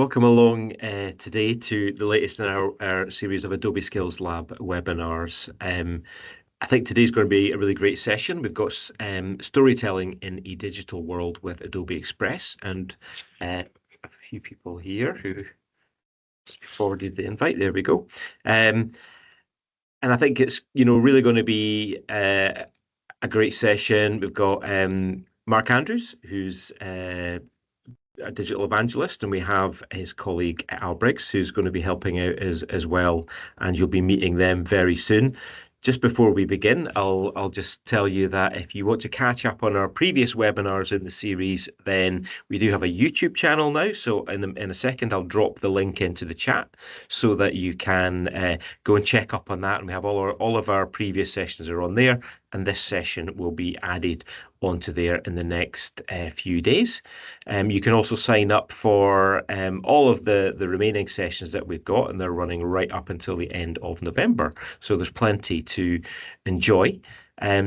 Welcome along today to the latest in our series of Adobe Skills Lab webinars. I think today's going to be a really great session. We've got storytelling in a digital world with Adobe Express, and a few people here who forwarded the invite. There we go. And I think it's really going to be a great session. We've got Mark Andrews, who's a digital evangelist, and we have his colleague Al Briggs, who's going to be helping out as well, and you'll be meeting them very soon. Just before we begin, I'll just tell you that if you want to catch up on our previous webinars in the series, then we do have a YouTube channel now. So in a second, I'll drop the link into the chat so that you can go and check up on that. And we have all of our previous sessions are on there, and this session will be added onto there in the next few days. You can also sign up for all of the remaining sessions that we've got, and they're running right up until the end of November. So there's plenty to enjoy.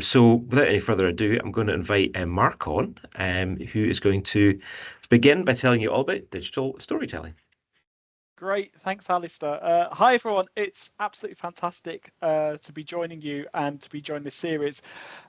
So without any further ado, I'm going to invite Mark on, who is going to begin by telling you all about digital storytelling. Great, thanks, Alistair. Hi, everyone. It's absolutely fantastic to be joining you and to be joining this series.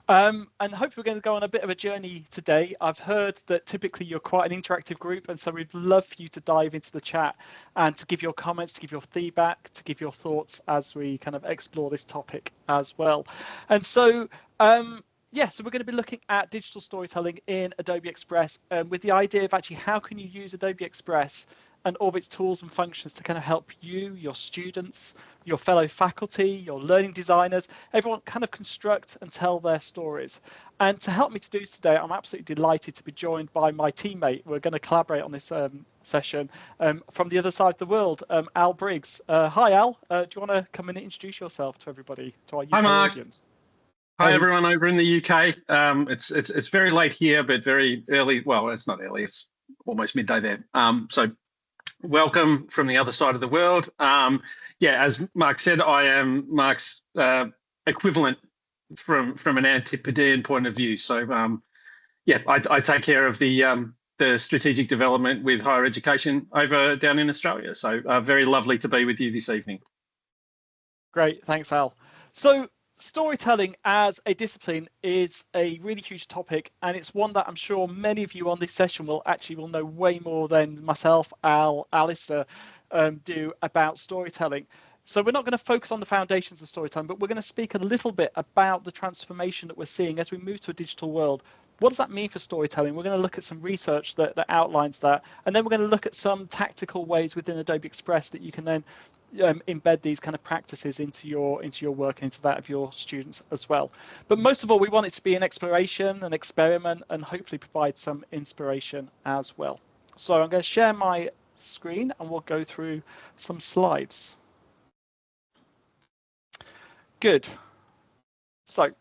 And hopefully we're going to go on a bit of a journey today. I've heard that typically you're quite an interactive group, and so we'd love for you to dive into the chat and to give your comments, to give your feedback, to give your thoughts as we kind of explore this topic as well. And so, yeah, so we're going to be looking at digital storytelling in Adobe Express with the idea of actually how can you use Adobe Express and all of its tools and functions to kind of help you, your students, your fellow faculty, your learning designers, everyone kind of construct and tell their stories. And to help me to do this today, I'm absolutely delighted to be joined by my teammate. We're going to collaborate on this session from the other side of the world, Al Briggs. Hi, Al. Do you want to come and introduce yourself to everybody, to our UK audience? Hi, everyone over in the UK. It's very late here, but very early. Well, it's not early. It's almost midday there. So welcome from the other side of the world. Yeah, as Mark said, I am Mark's equivalent from an Antipodean point of view. So yeah, I take care of the strategic development with higher education over down in Australia. So very lovely to be with you this evening. Great, thanks, Al. So storytelling as a discipline is a really huge topic, and it's one that I'm sure many of you on this session will know way more than myself, Al, Alistair do about storytelling. So we're not going to focus on the foundations of storytelling, but we're going to speak a little bit about the transformation that we're seeing as we move to a digital world. What does that mean for storytelling? We're going to look at some research that outlines that, and then we're going to look at some tactical ways within Adobe Express that you can then embed these kind of practices into your work and into that of your students as well. But most of all, we want it to be an exploration, an experiment, and hopefully provide some inspiration as well. So I'm going to share my screen and we'll go through some slides. Good. So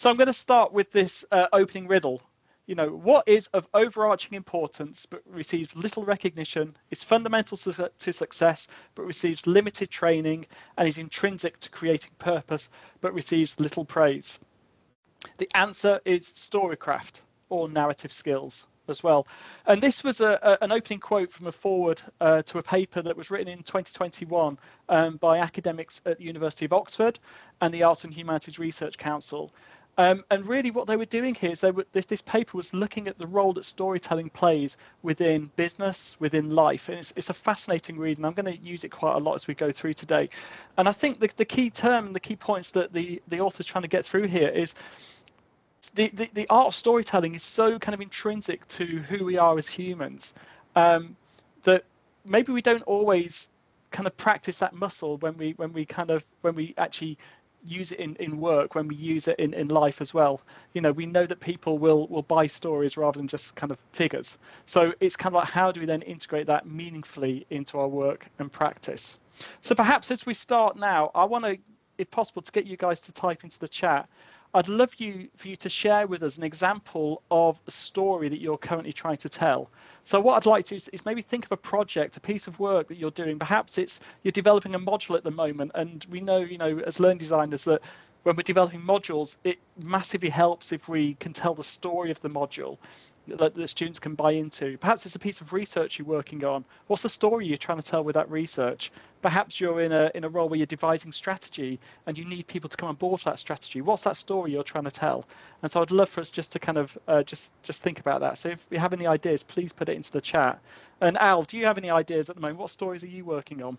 I'm going to start with this opening riddle. You know, what is of overarching importance but receives little recognition, is fundamental to success but receives limited training, and is intrinsic to creating purpose but receives little praise? The answer is storycraft, or narrative skills as well. And this was an opening quote from a foreword to a paper that was written in 2021 by academics at the University of Oxford and the Arts and Humanities Research Council. And really what they were doing here is this paper was looking at the role that storytelling plays within business, within life. And it's a fascinating read, and I'm going to use it quite a lot as we go through today. And I think the key term and the key points that the author's trying to get through here is the art of storytelling is so kind of intrinsic to who we are as humans that maybe we don't always kind of practice that muscle when we actually use it in work, when we use it in life as well. You know, we know that people will buy stories rather than just kind of figures. So it's kind of like, how do we then integrate that meaningfully into our work and practice? So perhaps as we start now, I want to, if possible, to get you guys to type into the chat. I'd love for you to share with us an example of a story that you're currently trying to tell. So what I'd like to is maybe think of a project, a piece of work that you're doing. Perhaps you're developing a module at the moment, and we know, as learning designers, that when we're developing modules, it massively helps if we can tell the story of the module. that students can buy into. Perhaps it's a piece of research you're working on. What's the story you're trying to tell with that research? Perhaps you're in a role where you're devising strategy and you need people to come on board for that strategy. What's that story you're trying to tell? And so I'd love for us just to kind of just think about that. So if you have any ideas, please put it into the chat. And Al, do you have any ideas at the moment? What stories are you working on?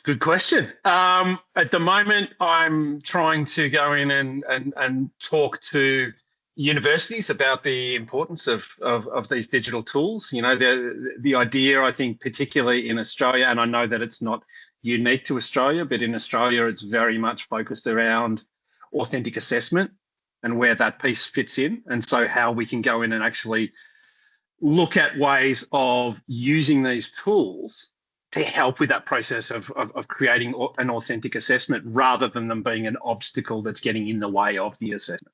Good question. At the moment, I'm trying to go in and talk to universities about the importance of these digital tools. You know, the idea, I think, particularly in Australia, and I know that it's not unique to Australia, but in Australia, it's very much focused around authentic assessment and where that piece fits in. And so how we can go in and actually look at ways of using these tools to help with that process of creating an authentic assessment rather than them being an obstacle that's getting in the way of the assessment.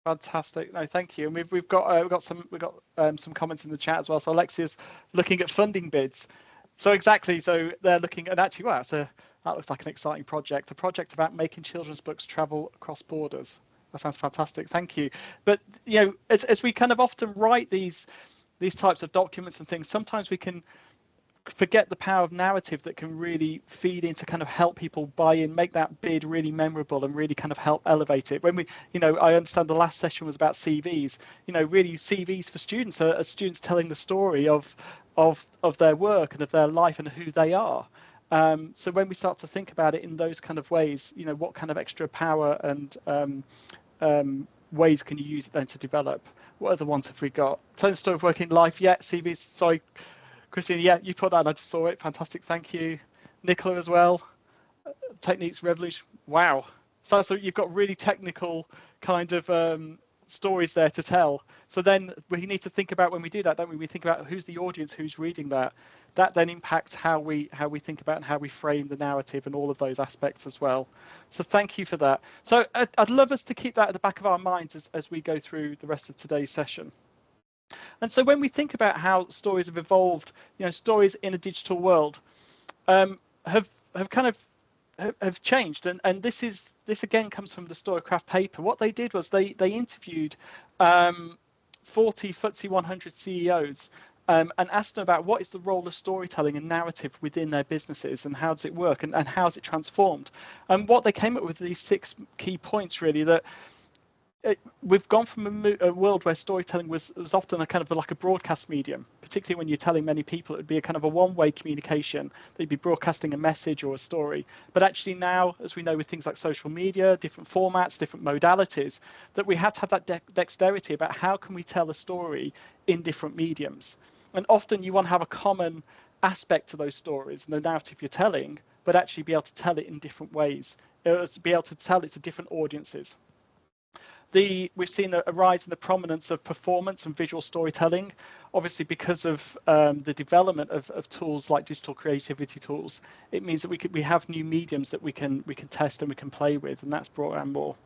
Fantastic. No, thank you. And we've got some comments in the chat as well. So Alexia's looking at funding bids. So exactly. So they're looking, and actually, wow, that looks like an exciting project. A project about making children's books travel across borders. That sounds fantastic. Thank you. But you know, as we kind of often write these types of documents and things, sometimes we can forget the power of narrative that can really feed into kind of help people buy in, make that bid really memorable and really kind of help elevate it. When we, you know, I understand the last session was about CVs, you know, really CVs for students are students telling the story of their work and of their life and who they are. So when we start to think about it in those kind of ways, you know, what kind of extra power and ways can you use it then to develop? What other ones have we got? Telling the story of working life, yeah, CVs, sorry, Christine, yeah, you put that and I just saw it. Fantastic, thank you. Nicola as well. Techniques Revolution. Wow. So you've got really technical kind of stories there to tell. So then we need to think about when we do that, don't we? We think about who's the audience, who's reading that. That then impacts how we think about and how we frame the narrative and all of those aspects as well. So thank you for that. So I'd love us to keep that at the back of our minds as we go through the rest of today's session. And so when we think about how stories have evolved, you know, stories in a digital world have changed. And this again comes from the Storycraft paper. What they did was they interviewed 40 FTSE 100 CEOs and asked them about what is the role of storytelling and narrative within their businesses and how does it work and how is it transformed. And what they came up with these 6 key points really that we've gone from a world where storytelling was often a kind of like a broadcast medium, particularly when you're telling many people. It would be a kind of a one-way communication. They'd be broadcasting a message or a story. But actually now, as we know with things like social media, different formats, different modalities, that we have to have that dexterity about how can we tell a story in different mediums. And often you want to have a common aspect to those stories and the narrative you're telling, but actually be able to tell it in different ways, to be able to tell it to different audiences. We've seen a rise in the prominence of performance and visual storytelling, obviously because of the development of tools like digital creativity tools. It means that we have new mediums that we can test and we can play with, and that's brought around more.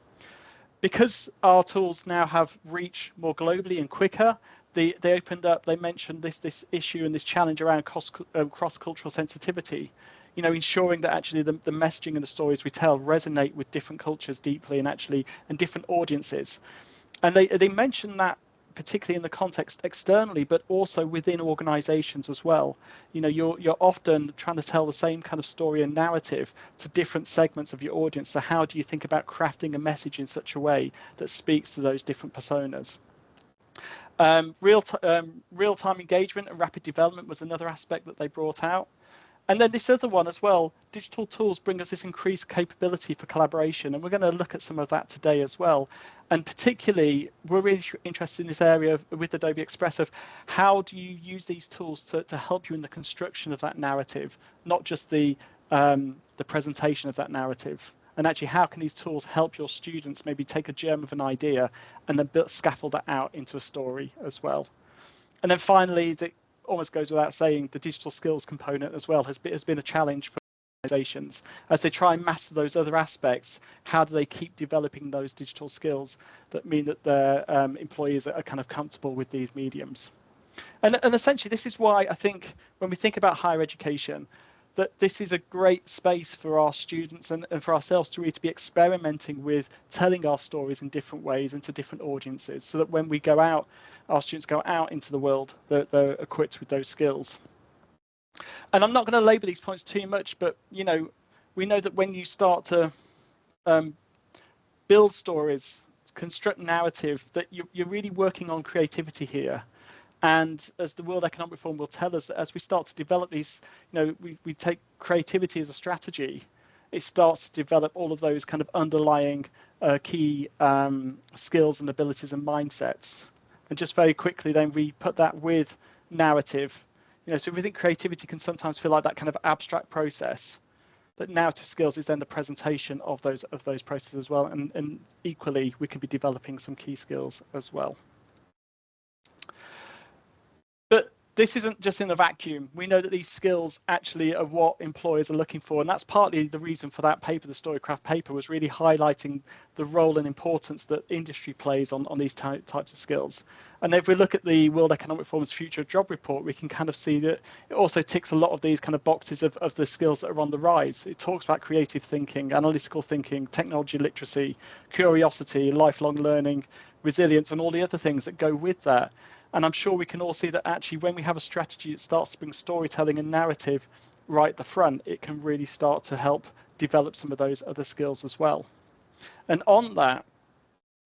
Because our tools now have reach more globally and quicker, they mentioned this issue and this challenge around cross-cultural sensitivity. You know, ensuring that actually the messaging and the stories we tell resonate with different cultures deeply and different audiences. And they mention that particularly in the context externally, but also within organizations as well. You know, you're often trying to tell the same kind of story and narrative to different segments of your audience. So how do you think about crafting a message in such a way that speaks to those different personas? Real-time engagement and rapid development was another aspect that they brought out. And then this other one as well, digital tools bring us this increased capability for collaboration. And we're going to look at some of that today as well. And particularly, we're really interested in this area with Adobe Express of how do you use these tools to help you in the construction of that narrative, not just the presentation of that narrative. And actually, how can these tools help your students maybe take a germ of an idea and then scaffold that out into a story as well. And then finally, it almost goes without saying, the digital skills component as well has been a challenge for organizations as they try and master those other aspects. How do they keep developing those digital skills that mean that their employees are kind of comfortable with these mediums? And essentially, this is why I think when we think about higher education, that this is a great space for our students and for ourselves to really be experimenting with telling our stories in different ways and to different audiences, so that when we go out, our students go out into the world, they're equipped with those skills. And I'm not going to labour these points too much, but we know that when you start to build stories, construct narrative, that you're really working on creativity here. And as the World Economic Forum will tell us, that as we start to develop these, we take creativity as a strategy, it starts to develop all of those kind of underlying key skills and abilities and mindsets. And just very quickly, then we put that with narrative. So we think creativity can sometimes feel like that kind of abstract process. That narrative skills is then the presentation of those processes as well. And equally, we can be developing some key skills as well. But this isn't just in a vacuum. We know that these skills actually are what employers are looking for. And that's partly the reason for that paper, the Storycraft paper, was really highlighting the role and importance that industry plays on these types of skills. And if we look at the World Economic Forum's Future Job Report, we can kind of see that it also ticks a lot of these kind of boxes of the skills that are on the rise. It talks about creative thinking, analytical thinking, technology literacy, curiosity, lifelong learning, resilience, and all the other things that go with that. And I'm sure we can all see that actually when we have a strategy that starts to bring storytelling and narrative right at the front, it can really start to help develop some of those other skills as well. And on that,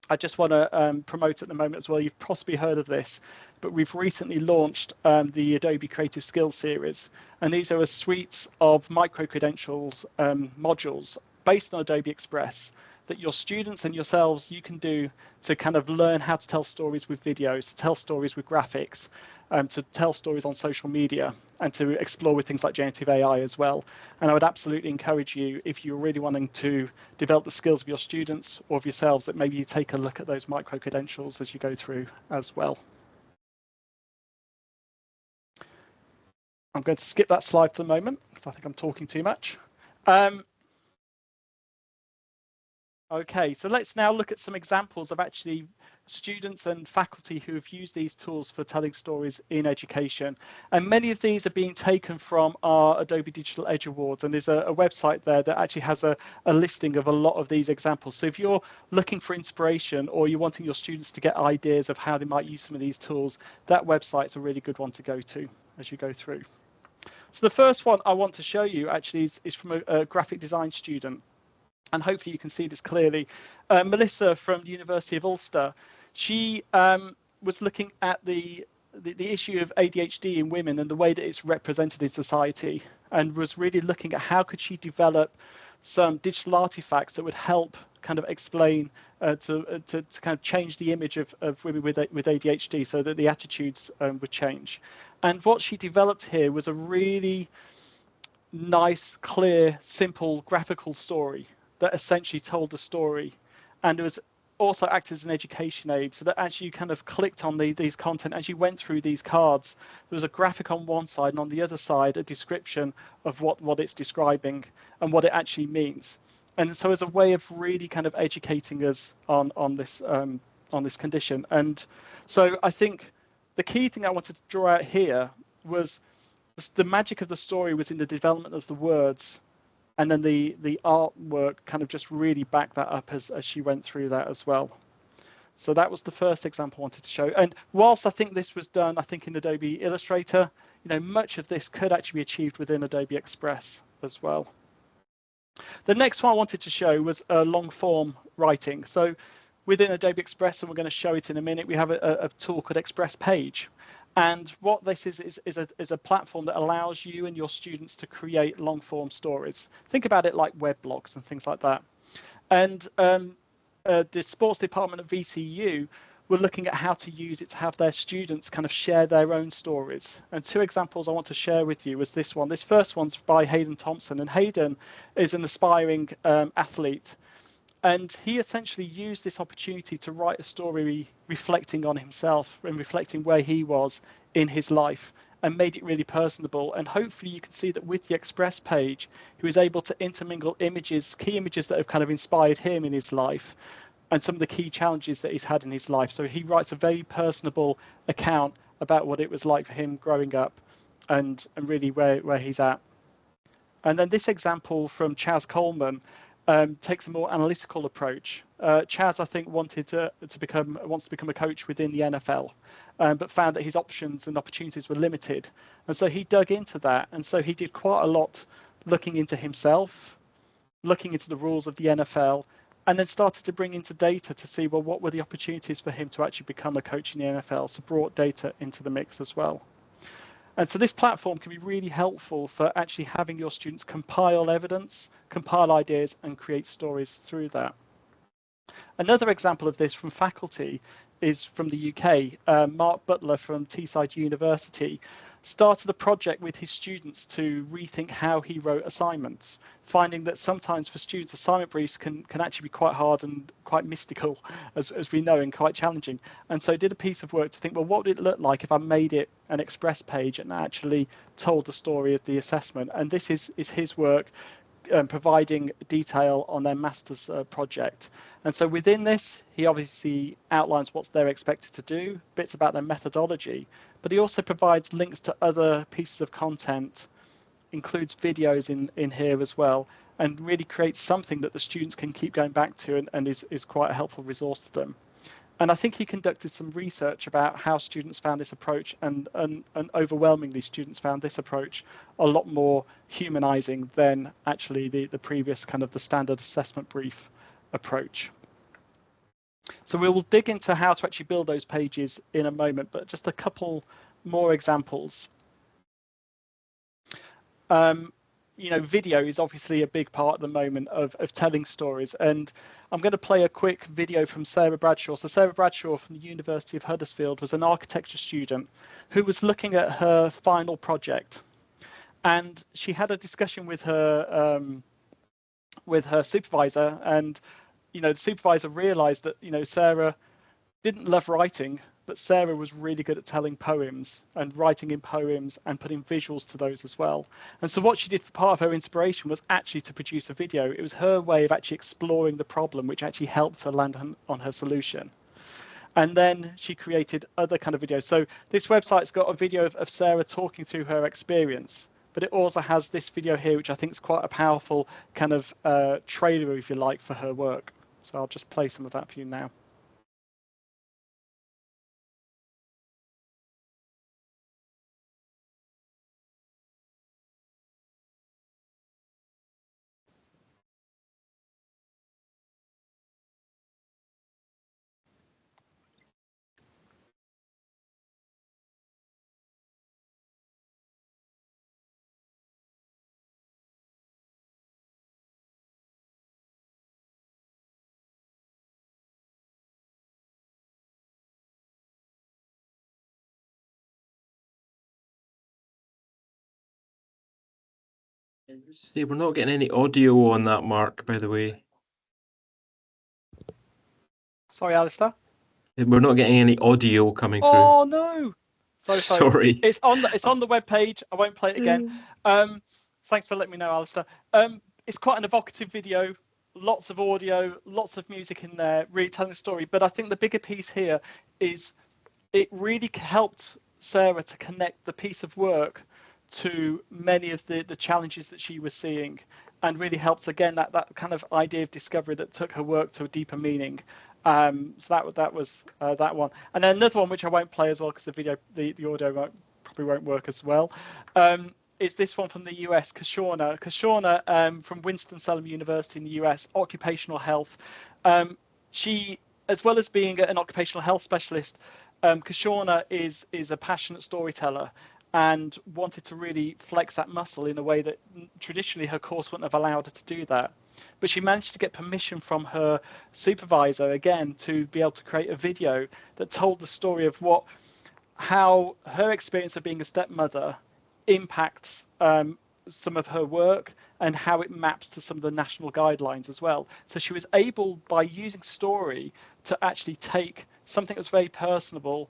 I just want to promote at the moment as well, you've possibly heard of this, but we've recently launched the Adobe Creative Skills series. And these are a suite of micro-credentials modules based on Adobe Express that your students and yourselves, you can do to kind of learn how to tell stories with videos, to tell stories with graphics, to tell stories on social media, and to explore with things like generative AI as well. And I would absolutely encourage you, if you're really wanting to develop the skills of your students or of yourselves, that maybe you take a look at those micro-credentials as you go through as well. I'm going to skip that slide for the moment because I think I'm talking too much. Okay, so let's now look at some examples of actually students and faculty who have used these tools for telling stories in education. And many of these are being taken from our Adobe Digital Edge Awards. And there's a website there that actually has a listing of a lot of these examples. So if you're looking for inspiration or you're wanting your students to get ideas of how they might use some of these tools, that website's a really good one to go to as you go through. So the first one I want to show you actually is from a graphic design student. And hopefully you can see this clearly. Melissa from the University of Ulster, she was looking at the issue of ADHD in women and the way that it's represented in society, and was really looking at how could she develop some digital artifacts that would help kind of explain to kind of change the image of women with ADHD so that the attitudes would change. And what she developed here was a really nice, clear, simple graphical story that essentially told the story, and it was also acted as an education aid, so that as you kind of clicked on these content, as you went through these cards, there was a graphic on one side and on the other side a description of what it's describing and what it actually means. And so as a way of really kind of educating us on this condition. And so I think the key thing I wanted to draw out here was the magic of the story was in the development of the words. And then the artwork kind of just really backed that up as she went through that as well. So that was the first example I wanted to show. And whilst I think this was done, I think in Adobe Illustrator, much of this could actually be achieved within Adobe Express as well. The next one I wanted to show was long form writing. So within Adobe Express, and we're going to show it in a minute, we have a tool called Express Page. And what this is a platform that allows you and your students to create long form stories. Think about it like web blogs and things like that. And the sports department at VCU were looking at how to use it to have their students kind of share their own stories. And two examples I want to share with you was this one. This first one's by Hayden Thompson, and Hayden is an aspiring athlete. And he essentially used this opportunity to write a story reflecting on himself and reflecting where he was in his life, and made it really personable. And hopefully you can see that with the Express page, he was able to intermingle images, key images that have kind of inspired him in his life, and some of the key challenges that he's had in his life. So he writes a very personable account about what it was like for him growing up and really where he's at. And then this example from Chaz Coleman takes a more analytical approach. Chaz, I think, wants to become a coach within the NFL, but found that his options and opportunities were limited. And so he dug into that. And so he did quite a lot looking into himself, looking into the rules of the NFL, and then started to bring into data to see, well, what were the opportunities for him to actually become a coach in the NFL? So brought data into the mix as well. And so this platform can be really helpful for actually having your students compile evidence, compile ideas, and create stories through that. Another example of this from faculty is from the UK. Mark Butler from Teesside University started a project with his students to rethink how he wrote assignments, finding that sometimes for students assignment briefs can actually be quite hard and quite mystical, as we know, and quite challenging. And so did a piece of work to think, well, what would it look like if I made it an express page and actually told the story of the assessment? And this is his work, providing detail on their master's project. And so within this, he obviously outlines what they're expected to do, bits about their methodology, but he also provides links to other pieces of content, includes videos in here as well, and really creates something that the students can keep going back to and is quite a helpful resource to them. And I think he conducted some research about how students found this approach, and overwhelmingly students found this approach a lot more humanizing than actually the previous kind of the standard assessment brief approach. So we will dig into how to actually build those pages in a moment, but just a couple more examples. Video is obviously a big part at the moment of telling stories, and I'm going to play a quick video from Sarah Bradshaw. So Sarah Bradshaw from the University of Huddersfield was an architecture student who was looking at her final project, and she had a discussion with her supervisor, and the supervisor realized that Sarah didn't love writing, but Sarah was really good at telling poems and writing in poems and putting visuals to those as well. And so what she did for part of her inspiration was actually to produce a video. It was her way of actually exploring the problem, which actually helped her land on her solution. And then she created other kind of videos. So this website's got a video of Sarah talking through her experience, but it also has this video here, which I think is quite a powerful kind of trailer, if you like, for her work. So I'll just play some of that for you now. See, we're not getting any audio on that, Mark, by the way. Sorry, Alistair. We're not getting any audio coming through. Oh no! Sorry. It's on the web page. I won't play it again. Thanks for letting me know, Alistair. It's quite an evocative video. Lots of audio, lots of music in there, really telling the story. But I think the bigger piece here is it really helped Sarah to connect the piece of work to many of the challenges that she was seeing, and really helped, again, that kind of idea of discovery that took her work to a deeper meaning. So that was that one. And then another one, which I won't play as well because the audio probably won't work as well, is this one from the US, Kashorna. Kashorna from Winston-Salem University in the US, occupational health. She, as well as being an occupational health specialist, Kashorna is a passionate storyteller and wanted to really flex that muscle in a way that traditionally her course wouldn't have allowed her to do that. But she managed to get permission from her supervisor, again, to be able to create a video that told the story of how her experience of being a stepmother impacts some of her work and how it maps to some of the national guidelines as well. So she was able, by using story, to actually take something that's very personable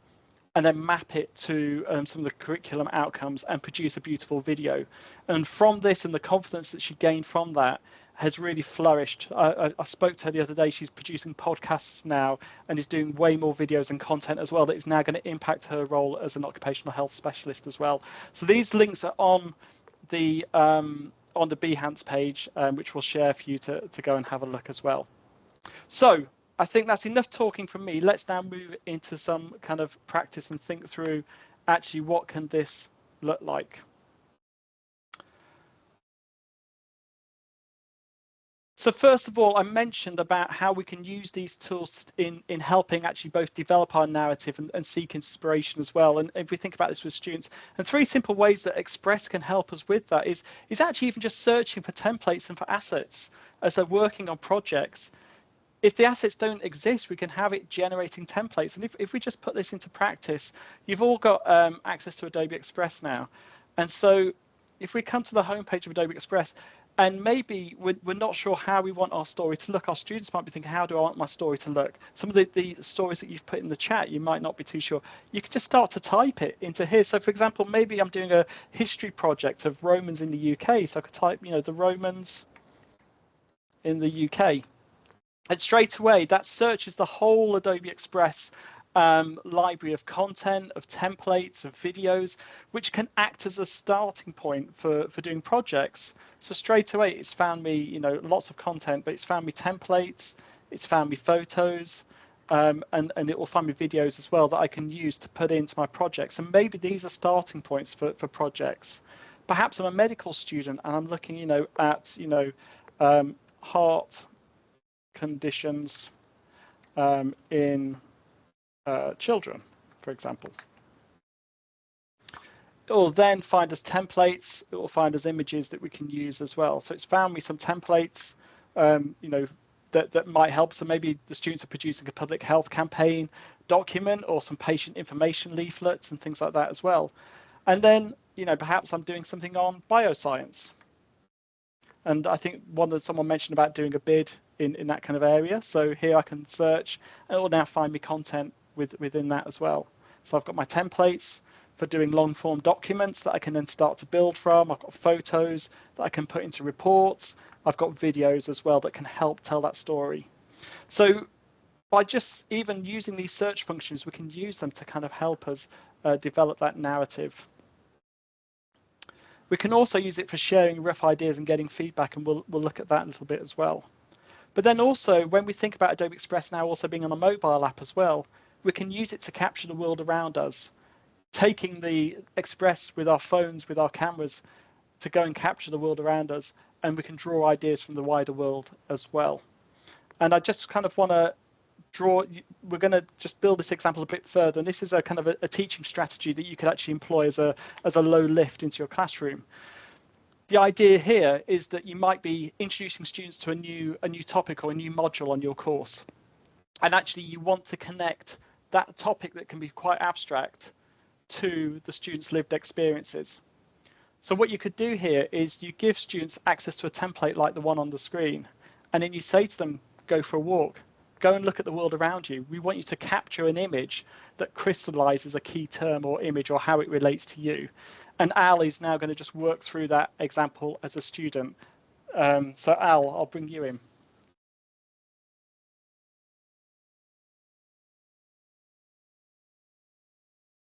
and then map it to some of the curriculum outcomes and produce a beautiful video. And from this and the confidence that she gained from that has really flourished. I spoke to her the other day. She's producing podcasts now and is doing way more videos and content as well that is now going to impact her role as an occupational health specialist as well. So these links are on the on the Behance page, which we'll share for you to go and have a look as well. So I think that's enough talking from me. Let's now move into some kind of practice and think through actually what can this look like. So first of all, I mentioned about how we can use these tools in helping actually both develop our narrative and seek inspiration as well. And if we think about this with students, and 3 simple ways that Express can help us with that is actually even just searching for templates and for assets as they're working on projects. If the assets don't exist, we can have it generating templates. And if we just put this into practice, you've all got access to Adobe Express now. And so if we come to the homepage of Adobe Express, and maybe we're not sure how we want our story to look. Our students might be thinking, how do I want my story to look? Some of the stories that you've put in the chat, you might not be too sure. You can just start to type it into here. So for example, maybe I'm doing a history project of Romans in the UK. So I could type, the Romans in the UK. And straight away, that searches the whole Adobe Express library of content, of templates, of videos, which can act as a starting point for doing projects. So straight away, it's found me, lots of content, but it's found me templates, it's found me photos, and it will find me videos as well that I can use to put into my projects. And maybe these are starting points for projects. Perhaps I'm a medical student and I'm looking, at, heart conditions in children, for example. It will then find us templates. It will find us images that we can use as well. So it's found me some templates, that might help. So maybe the students are producing a public health campaign document or some patient information leaflets and things like that as well. And then, perhaps I'm doing something on bioscience. And I think someone mentioned about doing a bid in that kind of area. So here I can search and it will now find me content within that as well. So I've got my templates for doing long form documents that I can then start to build from. I've got photos that I can put into reports. I've got videos as well that can help tell that story. So by just even using these search functions, we can use them to kind of help us develop that narrative. We can also use it for sharing rough ideas and getting feedback, and we'll look at that a little bit as well. But then also, when we think about Adobe Express now also being on a mobile app as well, we can use it to capture the world around us, taking the Express with our phones, with our cameras, to go and capture the world around us, and we can draw ideas from the wider world as well. And I just kind of want to we're going to just build this example a bit further, and this is a kind of a teaching strategy that you could actually employ as a low lift into your classroom. The idea here is that you might be introducing students to a new topic or a new module on your course, and actually you want to connect that topic that can be quite abstract to the students' lived experiences. So what you could do here is you give students access to a template like the one on the screen, and then you say to them, go for a walk, go and look at the world around you. We want you to capture an image that crystallizes a key term or image or how it relates to you. And Al is now going to just work through that example as a student. So Al, I'll bring you in.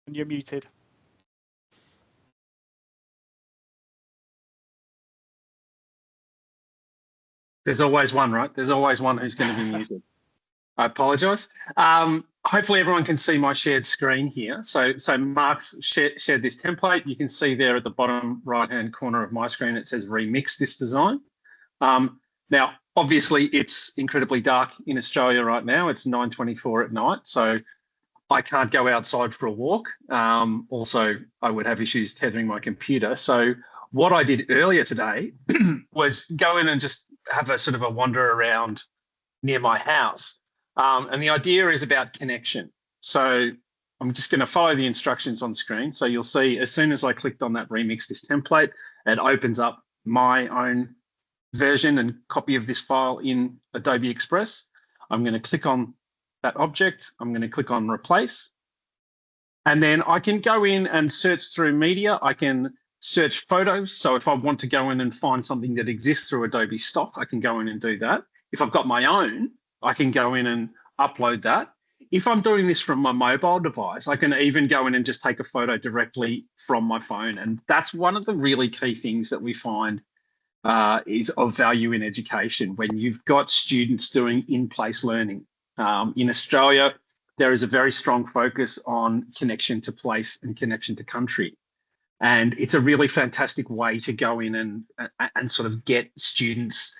And you're muted. There's always one, right? There's always one who's going to be muted. I apologise. Hopefully everyone can see my shared screen here. So Mark's shared this template. You can see there at the bottom right-hand corner of my screen, it says remix this design. Now, obviously, it's incredibly dark in Australia right now. It's 9:24 at night, so I can't go outside for a walk. Also, I would have issues tethering my computer. So what I did earlier today was go in and just have a sort of a wander around near my house. And the idea is about connection. So I'm just going to follow the instructions on screen. So you'll see as soon as I clicked on that remix this template, it opens up my own version and copy of this file in Adobe Express. I'm going to click on that object. I'm going to click on replace. And then I can go in and search through media. I can search photos. So if I want to go in and find something that exists through Adobe stock, I can go in and do that. If I've got my own, I can go in and upload that. If I'm doing this from my mobile device, I can even go in and just take a photo directly from my phone. And that's one of the really key things that we find is of value in education when you've got students doing in-place learning. In Australia, there is a very strong focus on connection to place and connection to country. And it's a really fantastic way to go in and sort of get students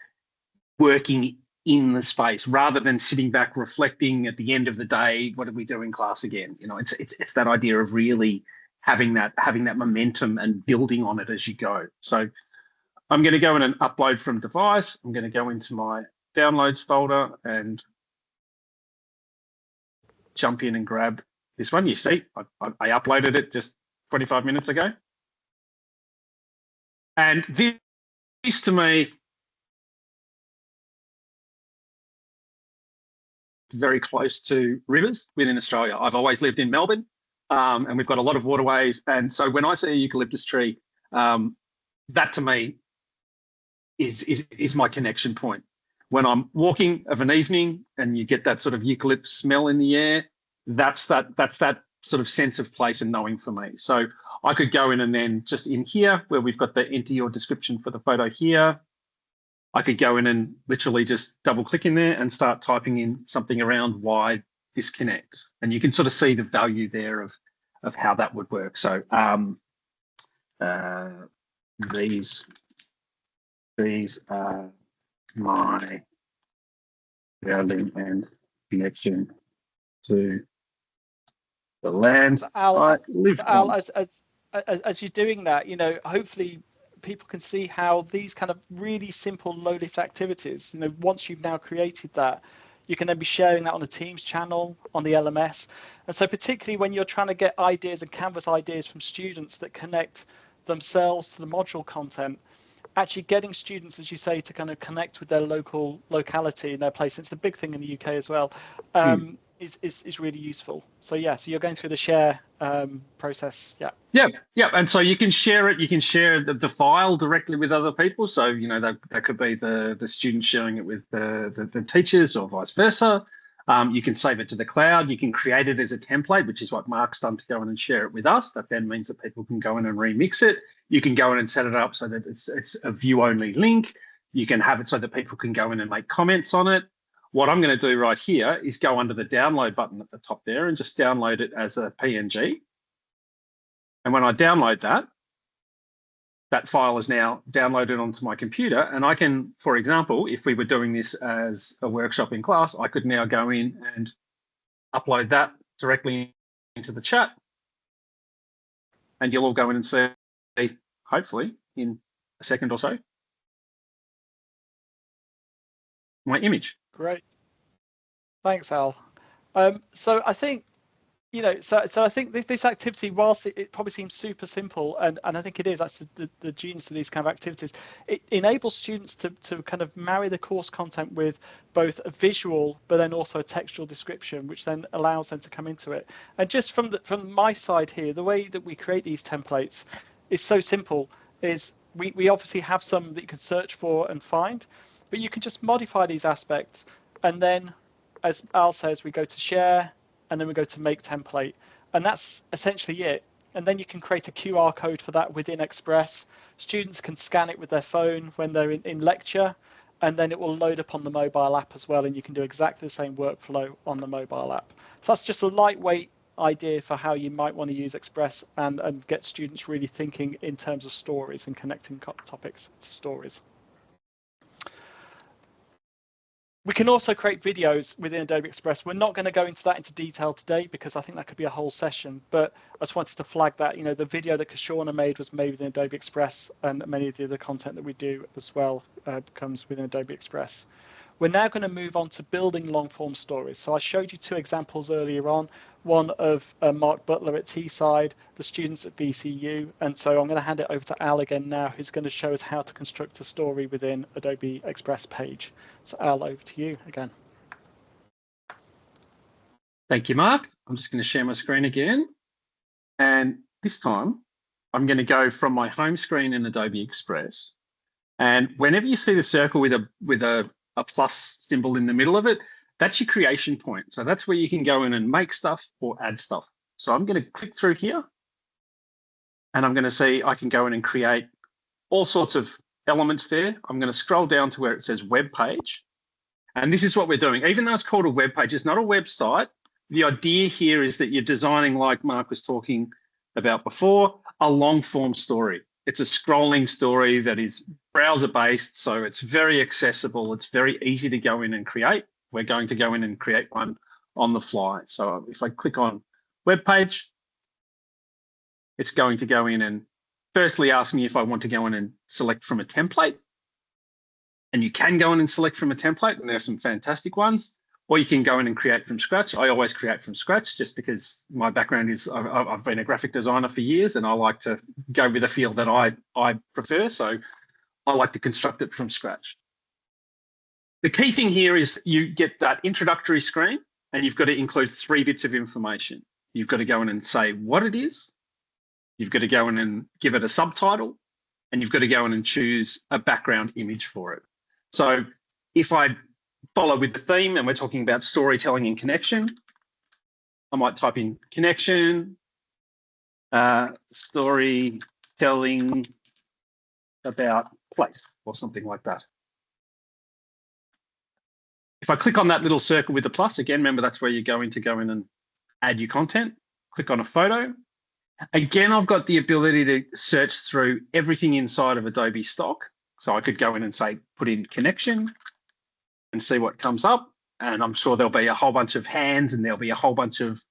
working in the space rather than sitting back reflecting at the end of the day, what did we do in class again? You know, it's that idea of really having that momentum and building on it as you go. So I'm going to go in and upload from device. I'm going to go into my downloads folder and jump in and grab this one. You see, I uploaded it just 25 minutes ago. And this to me, very close to rivers within Australia. I've always lived in Melbourne, and we've got a lot of waterways. And so when I see a eucalyptus tree, that to me is my connection point. When I'm walking of an evening and you get that sort of eucalyptus smell in the air, that's that sort of sense of place and knowing for me. So I could go in and then just in here where we've got the enter your description for the photo here, I could go in and literally just double click in there and start typing in something around why this connects. And you can sort of see the value there of how that would work. So these are my value and connection to the land So Al, I live Al, on. as you're doing that, you know, hopefully people can see how these kind of really simple low lift activities, you know, once you've now created that, you can then be sharing that on a Teams channel, on the LMS. And so particularly when you're trying to get ideas and Canvas ideas from students that connect themselves to the module content, actually getting students, as you say, to kind of connect with their locality and their place. It's a big thing in the UK as well. Is really useful. So yeah, so you're going through the share process. Yeah. And so you can share it. You can share the file directly with other people. So you know that could be the student sharing it with the teachers or vice versa. You can save it to the cloud. You can create it as a template, which is what Mark's done to go in and share it with us. That then means that people can go in and remix it. You can go in and set it up so that it's a view-only link. You can have it so that people can go in and make comments on it. What I'm going to do right here is go under the download button at the top there and just download it as a PNG. And when I download that file is now downloaded onto my computer. And I can, for example, if we were doing this as a workshop in class, I could now go in and upload that directly into the chat. And you'll all go in and see, hopefully in a second or so, my image. Great. Thanks, Al. So I think, you know, so I think this activity, whilst it probably seems super simple, and I think it is, that's the genius of these kind of activities, it enables students to kind of marry the course content with both a visual, but then also a textual description, which then allows them to come into it. And just from my side here, the way that we create these templates is so simple, is we obviously have some that you can search for and find, but you can just modify these aspects. And then, as Al says, we go to share, and then we go to make template. And that's essentially it. And then you can create a QR code for that within Express. Students can scan it with their phone when they're in lecture, and then it will load up on the mobile app as well. And you can do exactly the same workflow on the mobile app. So that's just a lightweight idea for how you might want to use Express and get students really thinking in terms of stories and connecting topics to stories. We can also create videos within Adobe Express. We're not going to go into that into detail today because I think that could be a whole session, but I just wanted to flag that, you know, the video that Kashona made was made within Adobe Express, and many of the other content that we do as well comes within Adobe Express. We're now going to move on to building long form stories. So I showed you two examples earlier on, one of Mark Butler at Teesside, the students at VCU. And so I'm going to hand it over to Al again now, who's going to show us how to construct a story within Adobe Express page. So Al, over to you again. Thank you, Mark. I'm just going to share my screen again. And this time I'm going to go from my home screen in Adobe Express. And whenever you see the circle with a plus symbol in the middle of it, that's your creation point. So that's where you can go in and make stuff or add stuff. So I'm going to click through here and I'm going to see I can go in and create all sorts of elements there. I'm going to scroll down to where it says web page. And this is what we're doing. Even though it's called a web page, it's not a website. The idea here is that you're designing, like Mark was talking about before, a long form story. It's a scrolling story that is browser based, so it's very accessible. It's very easy to go in and create. We're going to go in and create one on the fly. So if I click on web page, it's going to go in and firstly ask me if I want to go in and select from a template. And you can go in and select from a template, and there are some fantastic ones. Or you can go in and create from scratch. I always create from scratch just because my background is I've been a graphic designer for years, and I like to go with a feel that I prefer. So I like to construct it from scratch. The key thing here is you get that introductory screen, and you've got to include 3 bits of information. You've got to go in and say what it is. You've got to go in and give it a subtitle, and you've got to go in and choose a background image for it. So if I follow with the theme and we're talking about storytelling and connection, I might type in connection, storytelling about place or something like that. If I click on that little circle with the plus, again, remember that's where you're going to go in and add your content. Click on a photo. Again, I've got the ability to search through everything inside of Adobe Stock. So I could go in and say, put in connection and see what comes up. And I'm sure there'll be a whole bunch of hands, and there'll be a whole bunch of,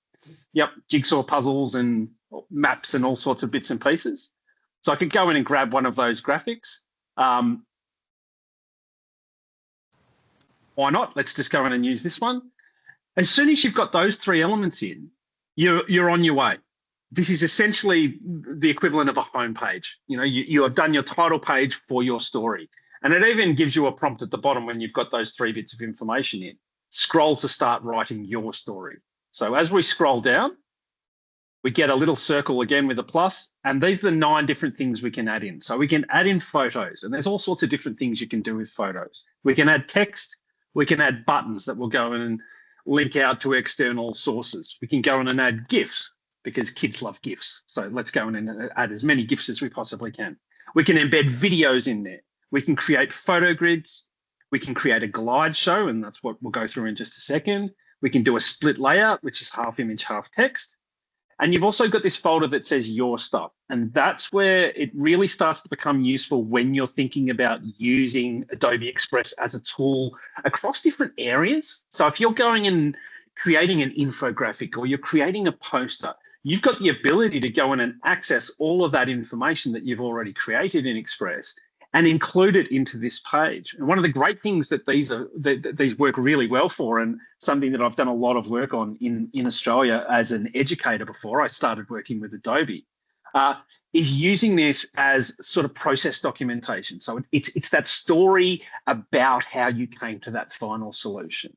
jigsaw puzzles and maps and all sorts of bits and pieces. So I could go in and grab one of those graphics. Why not? Let's just go in and use this one. As soon as you've got those 3 elements in, you're on your way. This is essentially the equivalent of a home page. You have done your title page for your story. And it even gives you a prompt at the bottom when you've got those 3 bits of information in. Scroll to start writing your story. So as we scroll down, we get a little circle again with a plus, and these are the 9 different things we can add in. So we can add in photos, and there's all sorts of different things you can do with photos. We can add text, we can add buttons that will go in and link out to external sources. We can go in and add GIFs, because kids love GIFs. So let's go in and add as many GIFs as we possibly can. We can embed videos in there. We can create photo grids. We can create a glide show, and that's what we'll go through in just a second. We can do a split layout, which is half image, half text. And you've also got this folder that says your stuff. And that's where it really starts to become useful when you're thinking about using Adobe Express as a tool across different areas. So if you're going and creating an infographic, or you're creating a poster, you've got the ability to go in and access all of that information that you've already created in Express and include it into this page. And one of the great things that these work really well for, and something that I've done a lot of work on in Australia as an educator before I started working with Adobe, is using this as sort of process documentation. So it's that story about how you came to that final solution.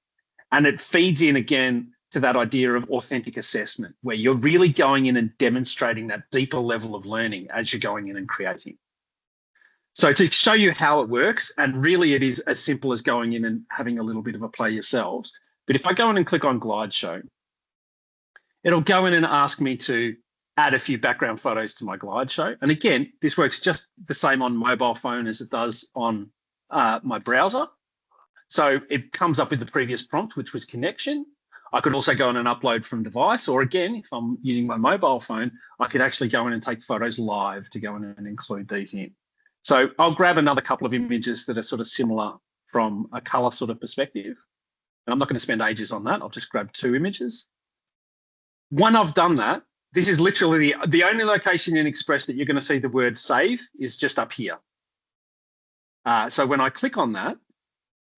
And it feeds in again to that idea of authentic assessment, where you're really going in and demonstrating that deeper level of learning as you're going in and creating. So to show you how it works, and really it is as simple as going in and having a little bit of a play yourselves. But if I go in and click on Glide Show, it'll go in and ask me to add a few background photos to my Glide Show. And again, this works just the same on mobile phone as it does on my browser. So it comes up with the previous prompt, which was connection. I could also go in and upload from device, or again, if I'm using my mobile phone, I could actually go in and take photos live to go in and include these in. So I'll grab another couple of images that are sort of similar from a color sort of perspective. And I'm not going to spend ages on that. I'll just grab 2 images. When I've done that, this is literally the only location in Express that you're going to see the word save is just up here. So when I click on that,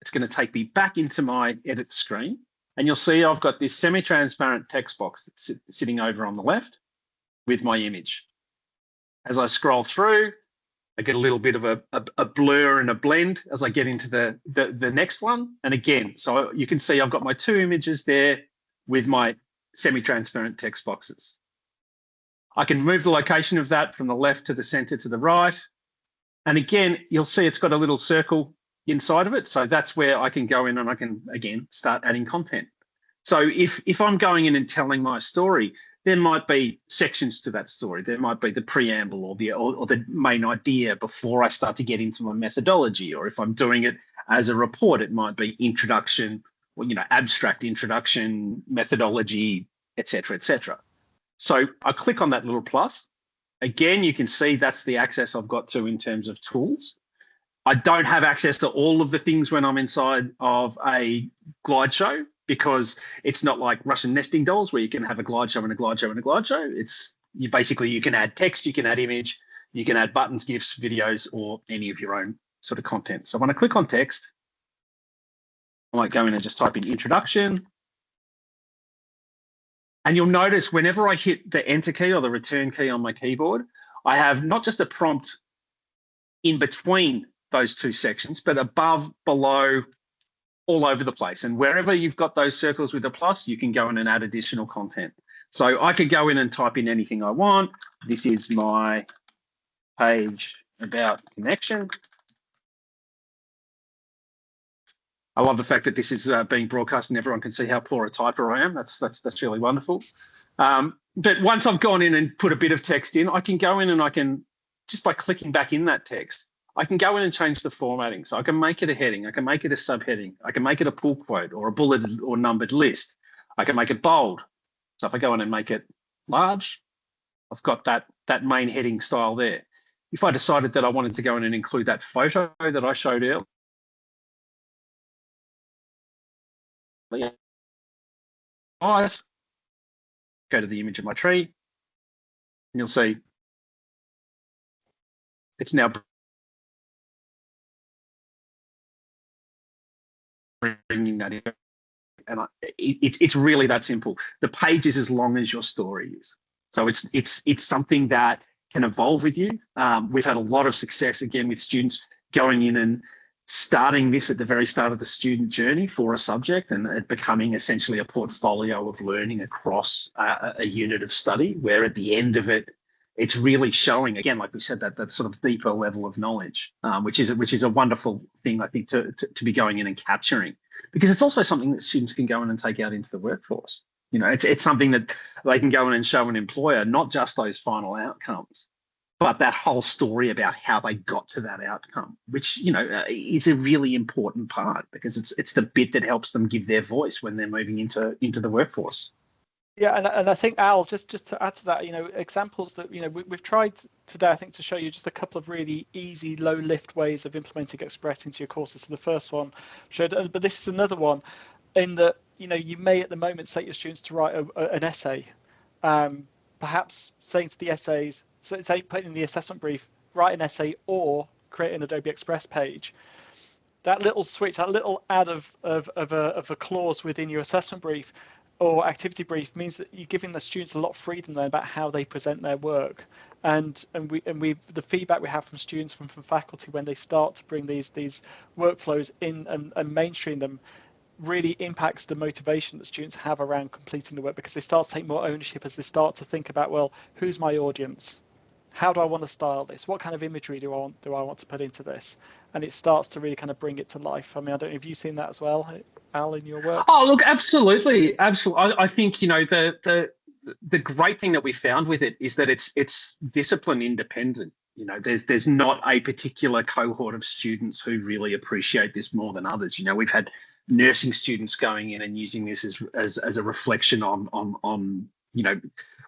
it's going to take me back into my edit screen. And you'll see I've got this semi-transparent text box that's sitting over on the left with my image. As I scroll through, I get a little bit of a blur and a blend as I get into the next one. And again, so you can see I've got my 2 images there with my semi-transparent text boxes. I can move the location of that from the left to the center to the right. And again, you'll see it's got a little circle inside of it. So that's where I can go in and I can, again, start adding content. So if I'm going in and telling my story, there might be sections to that story. There might be the preamble or the main idea before I start to get into my methodology. Or if I'm doing it as a report, it might be introduction, or, abstract introduction, methodology, etc., etc. So I click on that little plus. Again, you can see that's the access I've got to in terms of tools. I don't have access to all of the things when I'm inside of a glide show, because it's not like Russian nesting dolls where you can have a glide show and a glide show and a glide show. You can add text, you can add image, you can add buttons, GIFs, videos, or any of your own sort of content. So when I click on text, I might go in and just type in introduction. And you'll notice whenever I hit the enter key or the return key on my keyboard, I have not just a prompt in between those two sections, but above, below, all over the place. And wherever you've got those circles with a plus, you can go in and add additional content. So I could go in and type in anything I want. This is my page about connection. I love the fact that this is being broadcast and everyone can see how poor a typer I am. That's really wonderful. But once I've gone in and put a bit of text in, I can go in and I can, just by clicking back in that text, I can go in and change the formatting. So I can make it a heading, I can make it a subheading, I can make it a pull quote or a bulleted or numbered list. I can make it bold. So if I go in and make it large, I've got that main heading style there. If I decided that I wanted to go in and include that photo that I showed earlier, go to the image of my tree, and you'll see it's now bringing that in. And it's really that simple. The page is as long as your story is. So it's something that can evolve with you. We've had a lot of success, again, with students going in and starting this at the very start of the student journey for a subject and it becoming essentially a portfolio of learning across a unit of study, where at the end of it, it's really showing, again, like we said, that sort of deeper level of knowledge, which is a wonderful thing, I think, to be going in and capturing, because it's also something that students can go in and take out into the workforce. It's something that they can go in and show an employer, not just those final outcomes, but that whole story about how they got to that outcome, which, is a really important part, because it's the bit that helps them give their voice when they're moving into the workforce. Yeah, and I think, Al, just to add to that, examples that, we've tried today, I think, to show you just a couple of really easy, low-lift ways of implementing Express into your courses. So the first one showed, but this is another one in that, you may at the moment set your students to write an essay, perhaps saying to the essays, so say put in the assessment brief, write an essay or create an Adobe Express page. That little switch, that little add of a clause within your assessment brief or activity brief means that you're giving the students a lot of freedom then about how they present their work. And we the feedback we have from students, from faculty, when they start to bring these workflows in and mainstream them, really impacts the motivation that students have around completing the work, because they start to take more ownership as they start to think about, well, who's my audience? How do I want to style this? What kind of imagery do I want to put into this? And it starts to really kind of bring it to life. I mean, I don't know if you've seen that as well, Al, in your work. Oh, look, absolutely. I think, the great thing that we found with it is that it's discipline independent. There's not a particular cohort of students who really appreciate this more than others. We've had nursing students going in and using this as a reflection on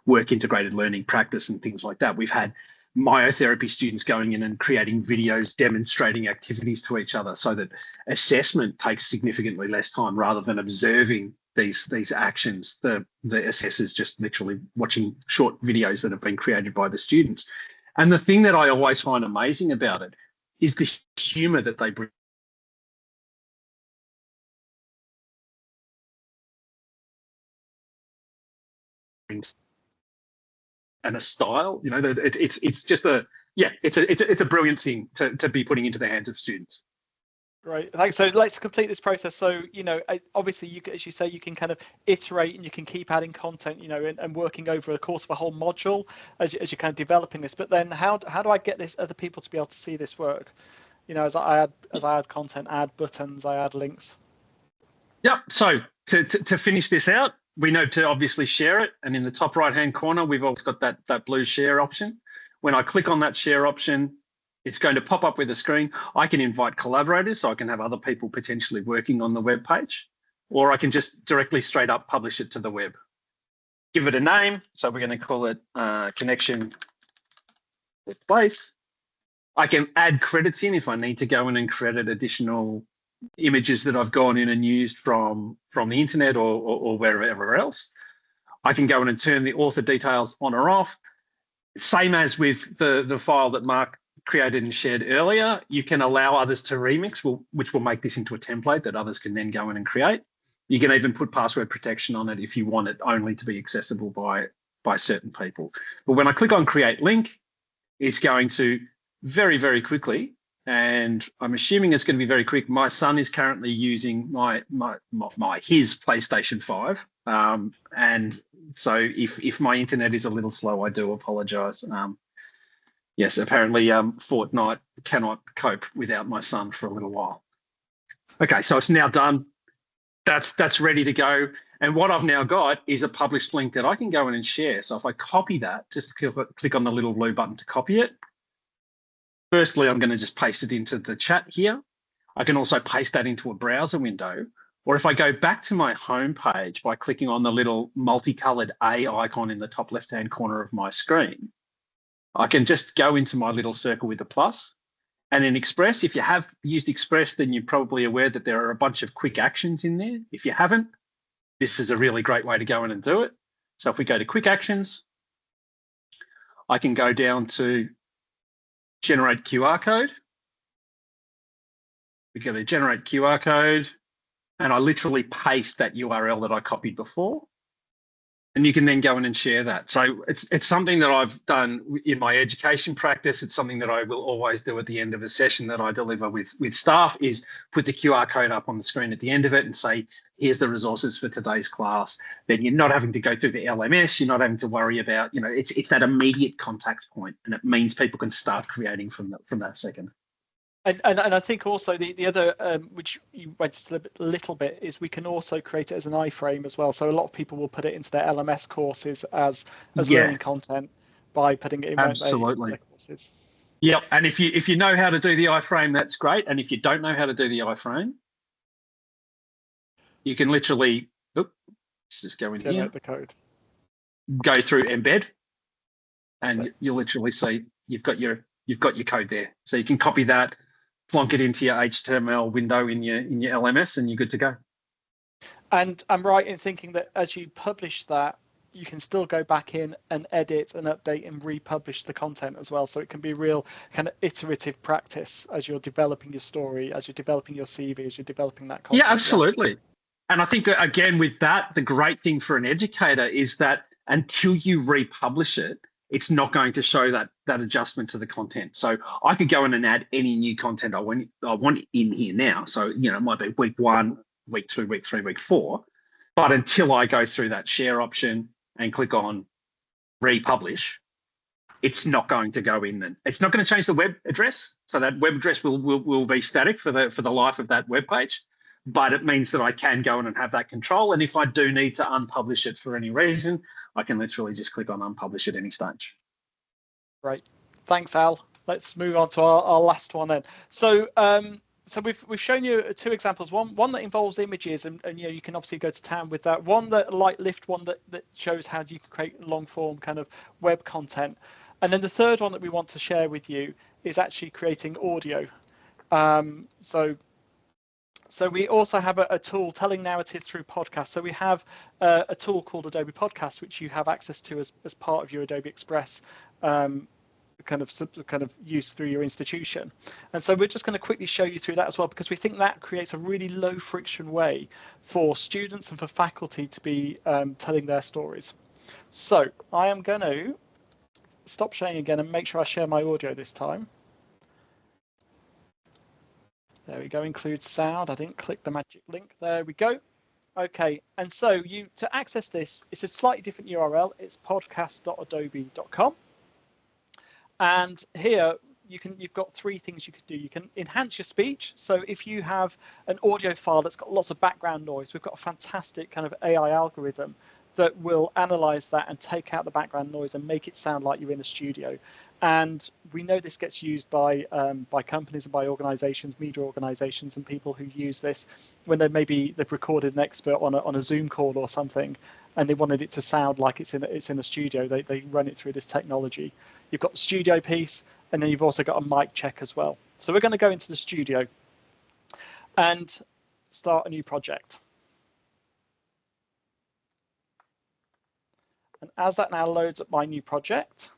work integrated learning practice and things like that. We've had myotherapy students going in and creating videos demonstrating activities to each other, so that assessment takes significantly less time. Rather than observing these actions, the assessors just literally watching short videos that have been created by the students. And the thing that I always find amazing about it is the humor that they bring. And a style, it's just it's a brilliant thing to be putting into the hands of students. Right. Thanks. So let's complete this process. So, obviously, as you say, you can kind of iterate and you can keep adding content, and working over a course of a whole module as you're kind of developing this. But then how do I get this other people to be able to see this work? As I add content, I add buttons, I add links. Yep. So to finish this out, we know to obviously share it. And in the top right-hand corner, we've also got that blue share option. When I click on that share option, it's going to pop up with a screen. I can invite collaborators, so I can have other people potentially working on the web page, or I can just directly straight up publish it to the web. Give it a name. So we're going to call it Connection Workplace. I can add credits in if I need to go in and credit additional images that I've gone in and used from the internet or wherever else. I can go in and turn the author details on or off. Same as with the file that Mark created and shared earlier, you can allow others to remix, which will make this into a template that others can then go in and create. You can even put password protection on it if you want it only to be accessible by certain people. But when I click on Create Link, it's going to very, very quickly, and I'm assuming it's going to be very quick. My son is currently using his PlayStation 5, and so if my internet is a little slow, I do apologise. Yes, apparently Fortnite cannot cope without my son for a little while. Okay, so it's now done. That's ready to go. And what I've now got is a published link that I can go in and share. So if I copy that, just click on the little blue button to copy it. Firstly, I'm going to just paste it into the chat here. I can also paste that into a browser window. Or if I go back to my home page by clicking on the little multicolored A icon in the top left-hand corner of my screen, I can just go into my little circle with the plus. And in Express, if you have used Express, then you're probably aware that there are a bunch of quick actions in there. If you haven't, this is a really great way to go in and do it. So if we go to quick actions, I can go down to generate QR code. We go to generate QR code, and I literally paste that URL that I copied before. And you can then go in and share that. So it's something that I've done in my education practice. It's something that I will always do at the end of a session that I deliver with staff, is put the QR code up on the screen at the end of it and say, here's the resources for today's class. Then you're not having to go through the LMS. You're not having to worry about, it's that immediate contact point, and it means people can start creating from that second. And I think also the other, which you went into a little bit, is we can also create it as an iframe as well. So a lot of people will put it into their LMS courses as learning content by putting it in their courses. Yep. And if you know how to do the iframe, that's great. And if you don't know how to do the iframe, you can literally, let's just go in here, the code, go through embed, and you'll literally see you've got your code there. So you can copy that, plonk it into your HTML window in your LMS, and you're good to go. And I'm right in thinking that as you publish that, you can still go back in and edit and update and republish the content as well. So it can be real kind of iterative practice as you're developing your story, as you're developing your CV, as you're developing that content. Yeah, absolutely. And I think that, again, with that, the great thing for an educator is that until you republish it, it's not going to show that adjustment to the content. So I could go in and add any new content I want in here now. So, it might be week 1, week 2, week 3, week 4. But until I go through that share option and click on republish, it's not going to go in, and it's not going to change the web address. So that web address will be static for the life of that web page. But it means that I can go in and have that control. And if I do need to unpublish it for any reason, I can literally just click on unpublish at any stage. Right. Thanks, Al. Let's move on to our last one then. So we've shown you 2 examples. One that involves images, and you can obviously go to town with that. One that light lift, one that shows how you can create long form kind of web content. And then the third one that we want to share with you is actually creating audio. So we also have a tool, telling narratives through podcasts. So we have a tool called Adobe Podcast, which you have access to as part of your Adobe Express kind of use through your institution. And so we're just going to quickly show you through that as well, because we think that creates a really low friction way for students and for faculty to be telling their stories. So I am going to stop sharing again and make sure I share my audio this time. There we go, include sound. I didn't click the magic link. There we go. Okay, and so to access this, it's a slightly different URL. It's podcast.adobe.com. And here, you've got three things you could do. You can enhance your speech. So if you have an audio file that's got lots of background noise, we've got a fantastic kind of AI algorithm that will analyze that and take out the background noise and make it sound like you're in a studio. And we know this gets used by companies and by organizations, media organizations, and people who use this when they've recorded an expert on a Zoom call or something, and they wanted it to sound like it's in a studio. They run it through this technology. You've got the studio piece, and then you've also got a mic check as well. So we're going to go into the studio and start a new project. And as that now loads up my new project,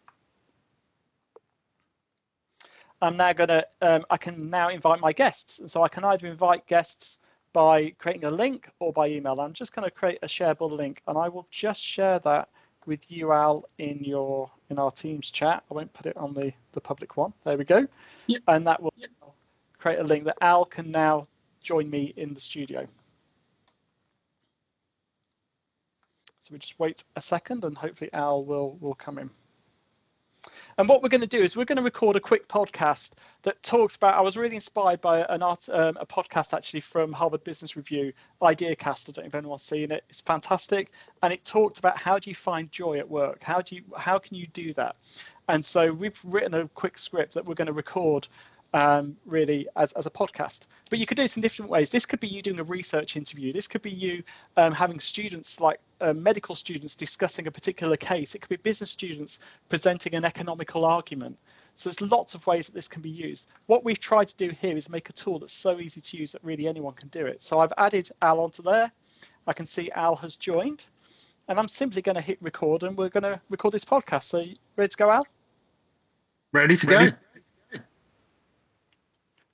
I'm now going to, I can now invite my guests. And so I can either invite guests by creating a link or by email. I'm just going to create a shareable link, and I will just share that with you, Al, in our Teams chat. I won't put it on the public one. There we go. Yep. And that will create a link that Al can now join me in the studio. So we just wait a second, and hopefully Al will come in. And what we're going to do is we're going to record a quick podcast that talks about, I was really inspired by a podcast actually from Harvard Business Review, IdeaCast. I don't know if anyone's seen it. It's fantastic. And it talked about how do you find joy at work? How can you do that? And so we've written a quick script that we're going to record really as a podcast. But you could do this in different ways. This could be you doing a research interview. This could be you having students, like medical students, discussing a particular case. It could be business students presenting an economical argument. So there's lots of ways that this can be used. What we've tried to do here is make a tool that's so easy to use that really anyone can do it. So I've added Al onto there. I can see Al has joined, and I'm simply going to hit record, and we're going to record this podcast. So ready to go, Al? Ready to go.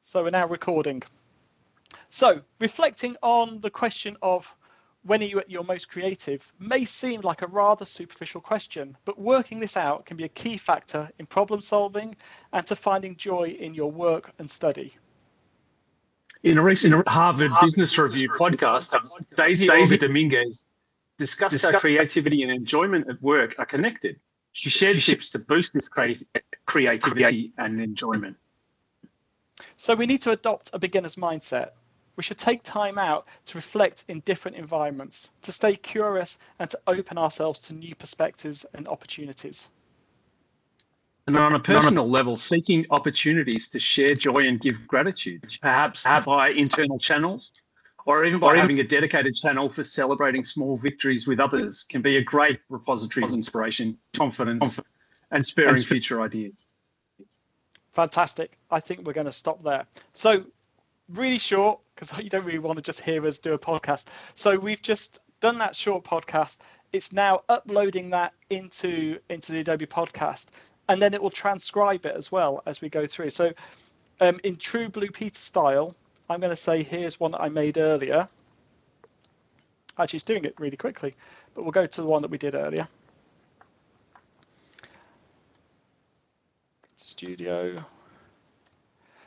So we're now recording. So reflecting on the question of when are you at your most creative may seem like a rather superficial question, but working this out can be a key factor in problem solving and to finding joy in your work and study. In a recent Harvard Business Review podcast, Daisy Dominguez discussed how creativity and enjoyment at work are connected. She shared tips to boost this creativity and enjoyment. So we need to adopt a beginner's mindset. We should take time out to reflect in different environments, to stay curious and to open ourselves to new perspectives and opportunities. And on a personal level, seeking opportunities to share joy and give gratitude, perhaps via internal channels, or even by having a dedicated channel for celebrating small victories with others, can be a great repository of inspiration, confidence, and spurring future ideas. Fantastic. I think we're going to stop there. So really short, because you don't really want to just hear us do a podcast. So we've just done that short podcast. It's now uploading that into the Adobe podcast, and then it will transcribe it as well as we go through. So in true Blue Peter style, I'm going to say, here's one that I made earlier. Actually, it's doing it really quickly, but we'll go to the one that we did earlier. Studio.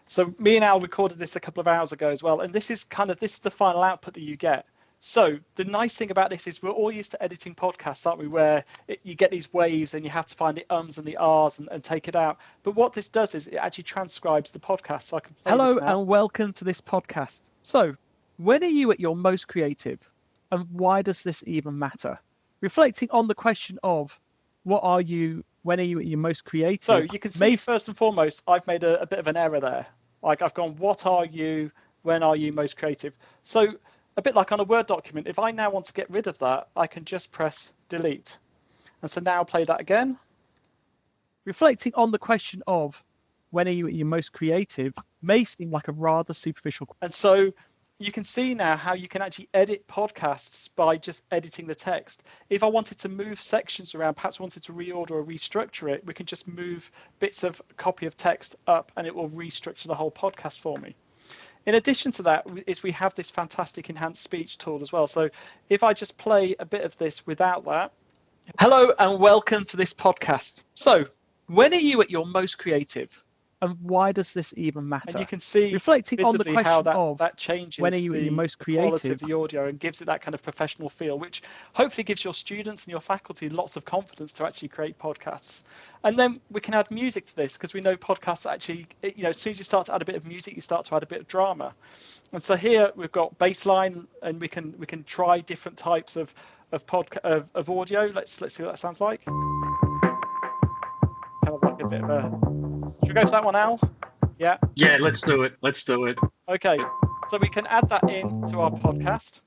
So me and Al recorded this a couple of hours ago as well, and this is the final output that you get. So the nice thing about this is we're all used to editing podcasts, aren't we, where you get these waves and you have to find the ums and the ahs and take it out. But what this does is it actually transcribes the podcast. So I can play Hello this now. And welcome to this podcast. So when are you at your most creative, and why does this even matter? Reflecting on the question of when are you at your most creative? So you can see first and foremost, I've made a bit of an error there. Like I've gone, what are you, when are you most creative? So a bit like on a Word document, if I now want to get rid of that, I can just press delete. And so now I'll play that again. Reflecting on the question of when are you at your most creative may seem like a rather superficial question. And so you can see now how you can actually edit podcasts by just editing the text. If I wanted to move sections around, perhaps wanted to reorder or restructure it, we can just move bits of copy of text up and it will restructure the whole podcast for me. In addition to that is we have this fantastic enhanced speech tool as well. So if I just play a bit of this without that. Hello and welcome to this podcast. So when are you at your most creative, and why does this even matter? And you can see reflecting on the visibly question how of that changes when are you at your most quality of creative. the audio and gives it that kind of professional feel, which hopefully gives your students and your faculty lots of confidence to actually create podcasts. And then we can add music to this, because we know podcasts actually, as soon as you start to add a bit of music, you start to add a bit of drama. And so here we've got baseline, and we can try different types of audio. Let's see what that sounds like. Kind of like a bit of a. Should we go for that one, Al? Yeah. Yeah, let's do it. Let's do it. Okay, so we can add that in to our podcast,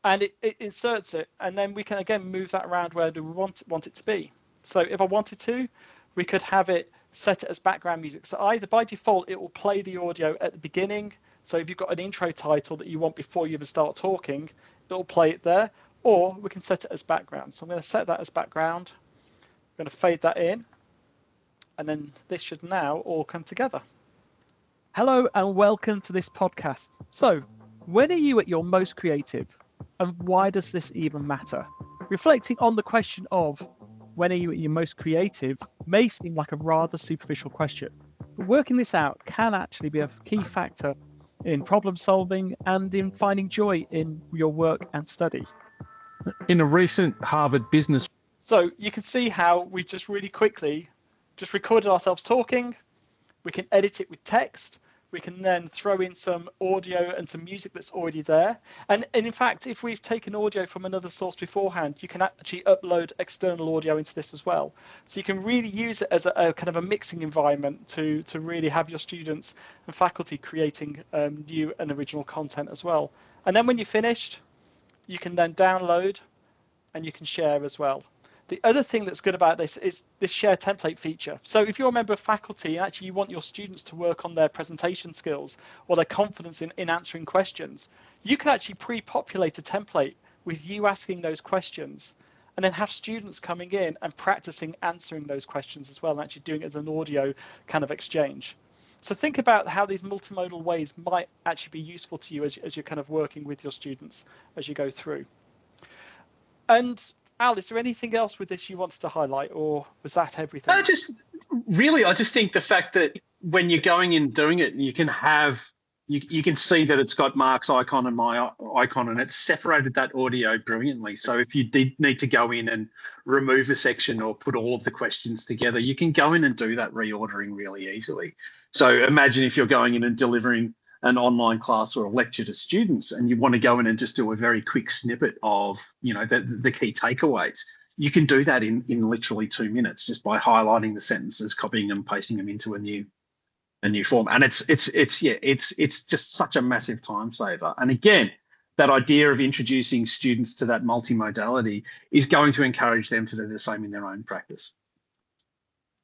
and it inserts it, and then we can again move that around where do we want it to be. So if I wanted to, we could have it set it as background music. So either by default it will play the audio at the beginning. So if you've got an intro title that you want before you even start talking, it'll play it there, or we can set it as background. So I'm going to set that as background. I'm going to fade that in, and then this should now all come together. Hello and welcome to this podcast. So, when are you at your most creative, and why does this even matter? Reflecting on the question of when are you at your most creative may seem like a rather superficial question, but working this out can actually be a key factor in problem solving and in finding joy in your work and study. In a recent Harvard Business. So you can see how we just really quickly just recorded ourselves talking. We can edit it with text. We can then throw in some audio and some music that's already there. And in fact, if we've taken audio from another source beforehand, you can actually upload external audio into this as well. So you can really use it as a kind of a mixing environment to really have your students and faculty creating new and original content as well. And then when you're finished, you can then download and you can share as well. The other thing that's good about this is this share template feature. So if you're a member of faculty and actually you want your students to work on their presentation skills or their confidence in answering questions, you can actually pre-populate a template with you asking those questions and then have students coming in and practicing answering those questions as well, and actually doing it as an audio kind of exchange. So think about how these multimodal ways might actually be useful to you as you're kind of working with your students as you go through. And Al, is there anything else with this you wanted to highlight, or was that everything? I just think the fact that when you're going in doing it, you can have, you can see that it's got Mark's icon and my icon, and it's separated that audio brilliantly. So if you did need to go in and remove a section or put all of the questions together, you can go in and do that reordering really easily. So imagine if you're going in and delivering an online class or a lecture to students, and you want to go in and just do a very quick snippet of, the key takeaways. You can do that in literally 2 minutes just by highlighting the sentences, copying them, pasting them into a new form. And it's just such a massive time saver. And again, that idea of introducing students to that multimodality is going to encourage them to do the same in their own practice.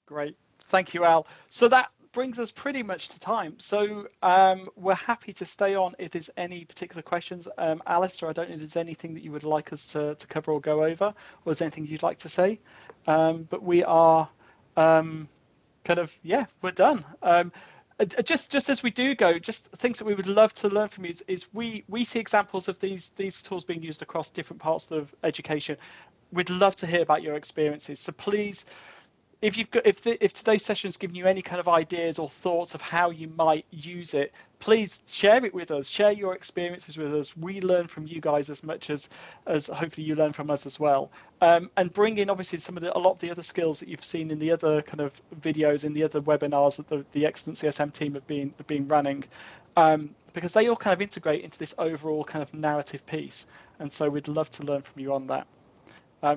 Great. Thank you, Al. So that brings us pretty much to time. So we're happy to stay on if there's any particular questions. Alistair, I don't know if there's anything that you would like us to cover or go over, or is there anything you'd like to say? But we are we're done. Just as we do go, just things that we would love to learn from you is we see examples of these tools being used across different parts of education. We'd love to hear about your experiences. So please, if today's session has given you any kind of ideas or thoughts of how you might use it, please share it with us. Share your experiences with us. We learn from you guys as much as hopefully you learn from us as well. And bring in obviously a lot of the other skills that you've seen in the other kind of videos, in the other webinars that the Excellent CSM team have been running, because they all kind of integrate into this overall kind of narrative piece. And so we'd love to learn from you on that.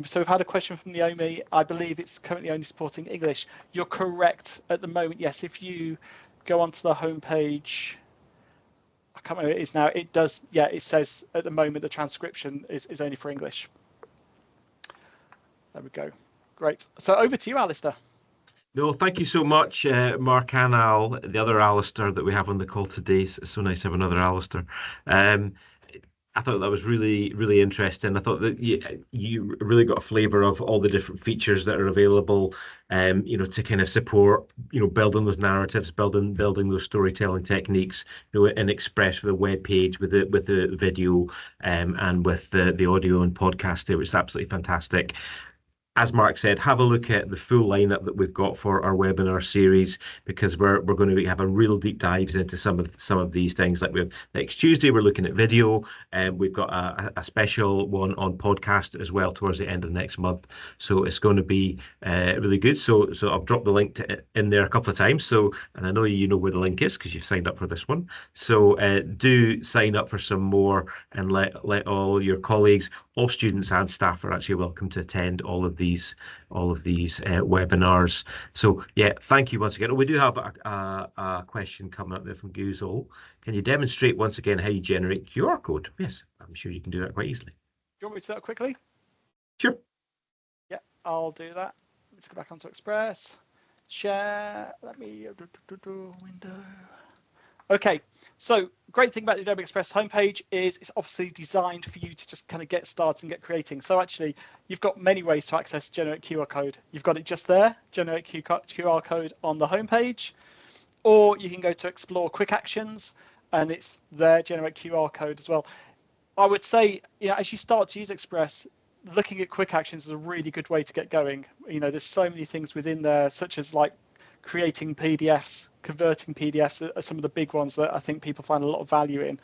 So we've had a question from Naomi. I believe it's currently only supporting English. You're correct at the moment. Yes, if you go onto the homepage, I can't remember what it is now. It does. Yeah, it says at the moment the transcription is only for English. There we go. Great. So over to you, Alistair. No, thank you so much, Mark and Al, the other Alistair that we have on the call today. It's so nice to have another Alistair. I thought that was really, really interesting. I thought that you really got a flavour of all the different features that are available, to kind of support, building those narratives, building those storytelling techniques, and Express for the web page with the video, and with the audio and podcast there, which is absolutely fantastic. as Mark said, have a look at the full lineup that we've got for our webinar series, because we're going to have a real deep dives into some of these things. Like next Tuesday, we're looking at video, and we've got a special one on podcast as well towards the end of next month. So it's going to be really good. So I've dropped the link in there a couple of times. So, and I know you know where the link is because you've signed up for this one. So do sign up for some more, and let all your colleagues, all students and staff are actually welcome to attend all of these webinars. So yeah, thank you once again. We do have a question coming up there from Guzol. Can you demonstrate once again how you generate QR code? Yes, I'm sure you can do that quite easily. Do you want me to do that quickly? Sure. Yeah, I'll do that. Let's go back onto Express. Share. Let me window. Okay, so great thing about the Adobe Express homepage is it's obviously designed for you to just kind of get started and get creating. So actually, you've got many ways to access generate QR code. You've got it just there, generate QR code on the homepage, or you can go to explore quick actions, and it's there, generate QR code as well. I would say, as you start to use Express, looking at quick actions is a really good way to get going. There's so many things within there, such as like creating PDFs, converting PDFs are some of the big ones that I think people find a lot of value in.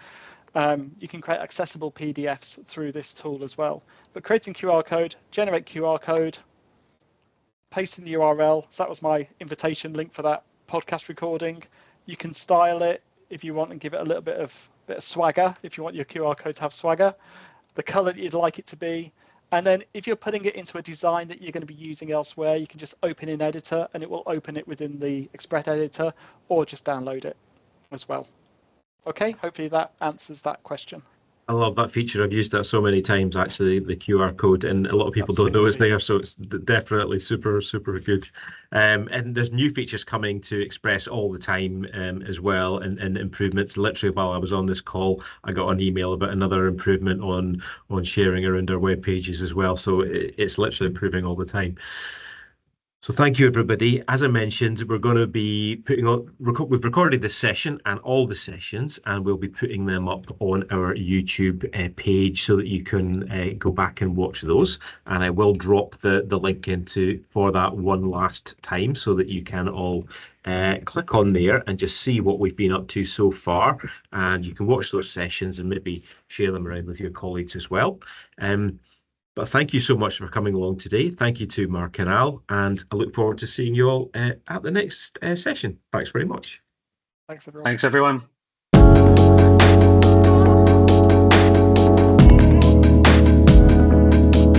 You can create accessible PDFs through this tool as well. But creating QR code, generate QR code, pasting the URL. So that was my invitation link for that podcast recording. You can style it if you want and give it a little bit of swagger, if you want your QR code to have swagger, the color that you'd like it to be. And then if you're putting it into a design that you're going to be using elsewhere, you can just open in editor and it will open it within the Express editor, or just download it as well. Okay, hopefully that answers that question. I love that feature. I've used that so many times, actually, the QR code, and a lot of people don't know it's there, so it's definitely super, super good. And there's new features coming to Express all the time as well, and improvements. Literally, while I was on this call, I got an email about another improvement on sharing around our web pages as well. So it's literally improving all the time. So thank you, everybody. As I mentioned, we're going to be we've recorded this session and all the sessions, and we'll be putting them up on our YouTube page so that you can go back and watch those. And I will drop the link for that one last time so that you can all click on there and just see what we've been up to so far. And you can watch those sessions and maybe share them around with your colleagues as well. But thank you so much for coming along today. Thank you to Mark and Al, and I look forward to seeing you all at the next session. Thanks very much. Thanks, everyone. Thanks, everyone.